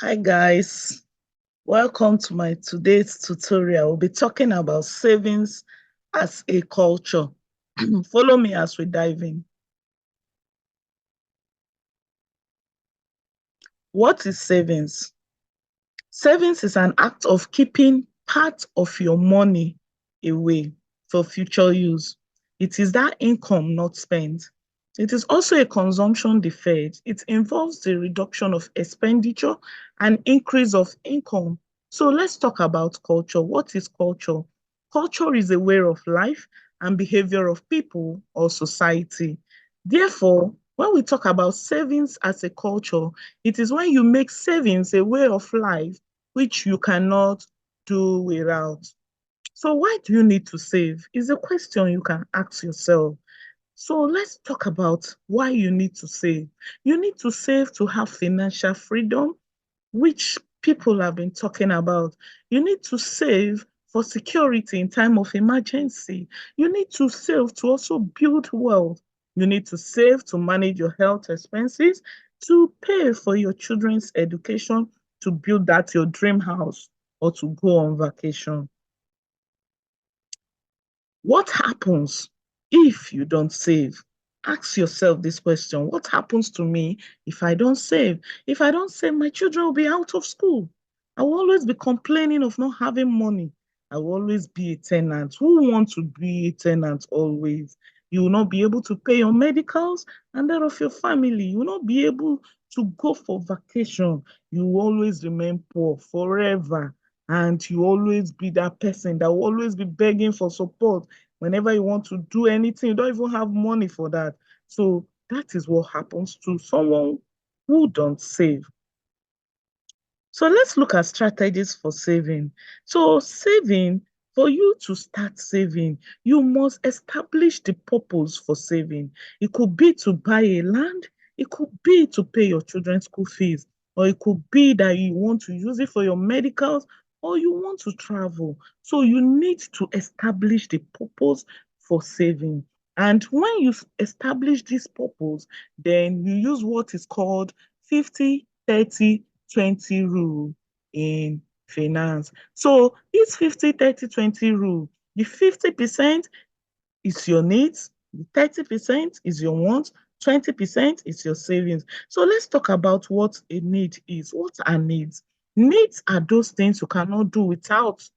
Hi guys, welcome to my today's tutorial. We'll be talking about savings as a culture. Follow me as we dive in. What is savings? Savings is an act of keeping part of your money away for future use. It is that income not spent. It is also a consumption deferred. It involves the reduction of expenditure and increase of income. So let's talk about culture. What is culture? Culture is a way of life and behavior of people or society. Therefore, when we talk about savings as a culture, it is when you make savings a way of life which you cannot do without. So why do you need to save? Is a question you can ask yourself. So let's talk about why you need to save. You need to save to have financial freedom, which people have been talking about. You need to save for security in time of emergency. You need to save to also build wealth. You need to save to manage your health expenses, to pay for your children's education, to build that your dream house, or to go on vacation. What happens if you don't save? Ask yourself this question. What happens to me if I don't save? If I don't save, my children will be out of school. I will always be complaining of not having money. I will always be a tenant. Who wants to be a tenant always? You will not be able to pay your medicals and that of your family. You will not be able to go for vacation. You will always remain poor forever. And you always be that person that will always be begging for support. Whenever you want to do anything, you don't even have money for that. So that is what happens to someone who don't save. So let's look at strategies for saving. So saving, for you to start saving, you must establish the purpose for saving. It could be to buy a land, it could be to pay your children's school fees, or it could be that you want to use it for your medicals, or you want to travel. So you need to establish the purpose for saving. And when you establish this purpose, then you use what is called 50-30-20 rule in finance. So this 50-30-20 rule, the 50% is your needs, the 30% is your wants, 20% is your savings. So let's talk about what a need is. What are needs? Needs are those things you cannot do without.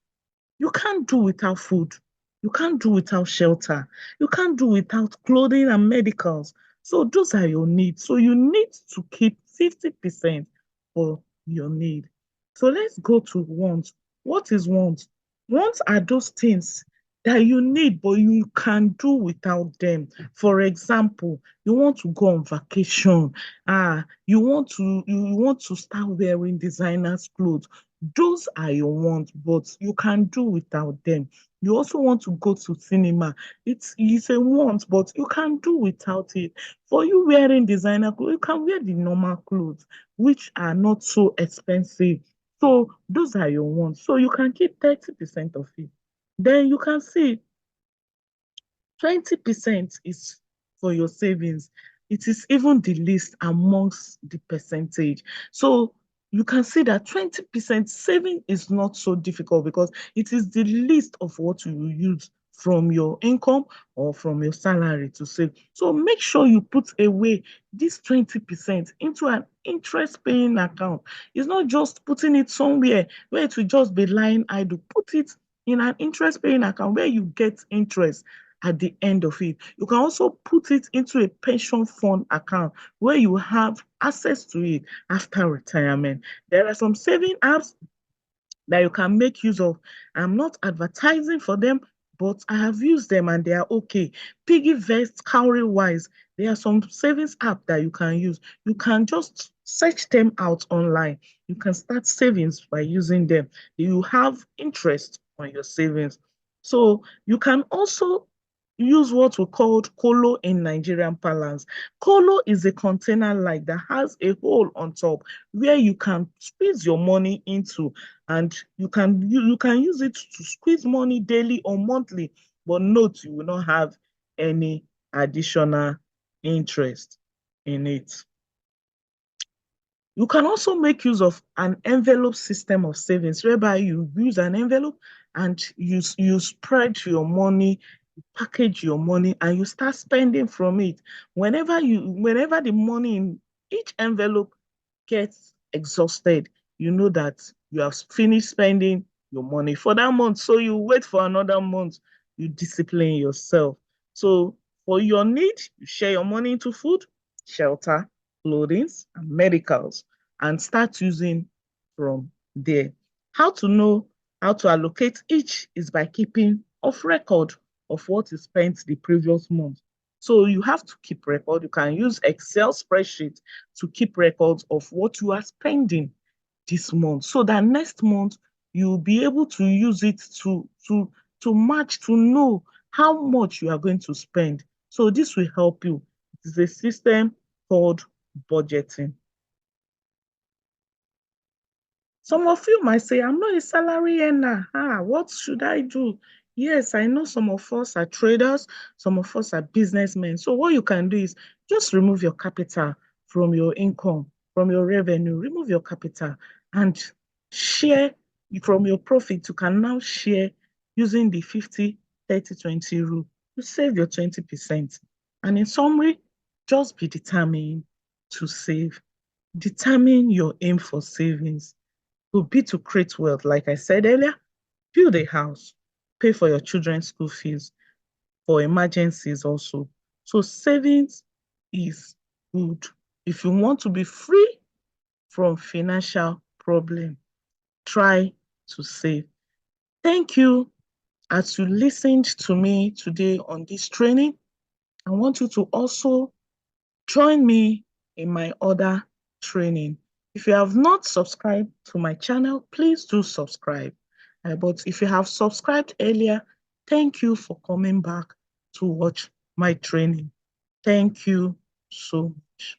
You can't do without food. You can't do without shelter. You can't do without clothing and medicals. So those are your needs. So you need to keep 50% for your need. So let's go to wants. What is wants? Wants are those things that you need, but you can do without them. For example, you want to go on vacation. You want to start wearing designers clothes. Those are your wants, but you can do without them. You also want to go to cinema. It's a want, but you can do without it. For you wearing designer clothes, you can wear the normal clothes, which are not so expensive. So those are your wants. So you can keep 30% of it. Then you can see 20% is for your savings. It is even the least amongst the percentage. So you can see that 20% saving is not so difficult because it is the least of what you will use from your income or from your salary to save. So make sure you put away this 20% into an interest paying account. It's not just putting it somewhere where it will just be lying idle. Put it in an interest paying account where you get interest at the end of it. You can also put it into a pension fund account where you have access to it after retirement. There are some saving apps that you can make use of. I'm not advertising for them, but I have used them and they are okay. Piggyvest, Cowrywise, there are some savings app that you can use. You can just search them out online. You can start savings by using them. You have interest on your savings. So you can also use what we call Colo in Nigerian parlance. Colo is a container like that has a hole on top where you can squeeze your money into, and you can use it to squeeze money daily or monthly, but note you will not have any additional interest in it. You can also make use of an envelope system of savings, whereby you use an envelope and you spread your money, package your money, and you start spending from it. Whenever the money in each envelope gets exhausted, you know that you have finished spending your money for that month. So you wait for another month, you discipline yourself. So for your need, you share your money into food, shelter, clothing, and medicals, and start using from there. How to know how to allocate each is by keeping off record of what is spent the previous month. So you have to keep record. You can use Excel spreadsheet to keep records of what you are spending this month, so that next month you'll be able to use it to match, to know how much you are going to spend. So this will help you. It is a system called budgeting. Some of you might say, I'm not a salary earner. What should I do? Yes, I know some of us are traders, some of us are businessmen. So what you can do is just remove your capital from your income, from your revenue, remove your capital and share from your profit. You can now share using the 50-30-20 rule. You save your 20%. And in summary, just be determined to save. Determine your aim for savings would be to create wealth, like I said earlier, build a house, pay for your children's school fees, for emergencies also. So savings is good. If you want to be free from financial problem, try to save. Thank you as you listened to me today on this training. I want you to also join me in my other training. If you have not subscribed to my channel, please do subscribe. But if you have subscribed earlier, thank you for coming back to watch my training. Thank you so much.